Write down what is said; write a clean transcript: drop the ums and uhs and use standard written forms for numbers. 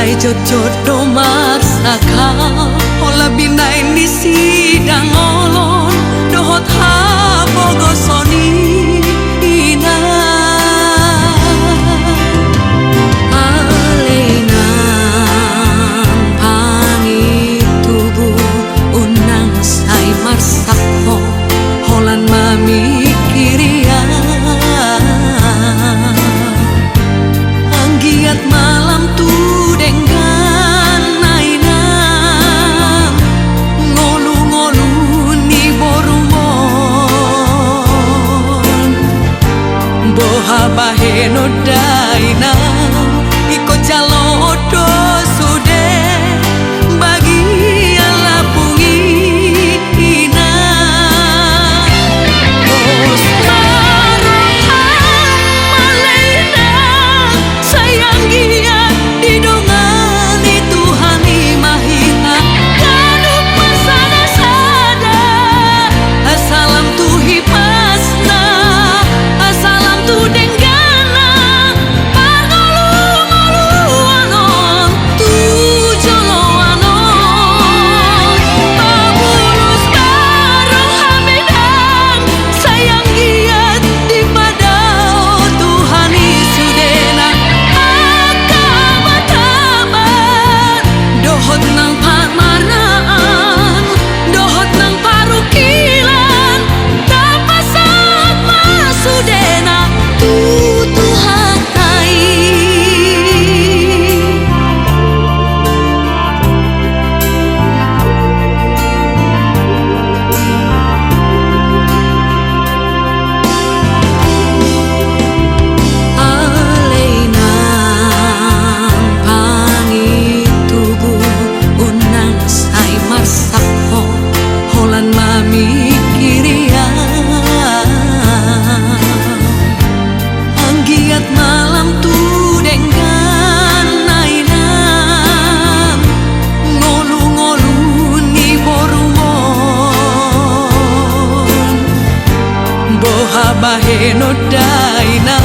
Ai jodoh marsaka olah binain di sidang olon dohot ha bogo soni ina aleina pangi tubuh unang sai marsako holan mami kiria anggiat malam tu dengan nainang ngolu-ngolu ni borumon boha baheno dainang ikut jalodo sude bagi ala pungi ina bos maroham malaina sayang dia didongani Tuhan imahina kadup masana sada asalam tuhi pasna asalam tu denggana pangolu-ngolu anon tu jolo anon pabulus baroh hamidang sayang giat di padao Tuhan isudena akabataban dohot nang pamaraan dohot nang parukilan tapasat masudena tu Tuhan ai aleina pangi tubuh unang sai marsako holan mami kiria anggiat malam tu dengan nainang ngolu-ngolu ni borumon boha baheno daina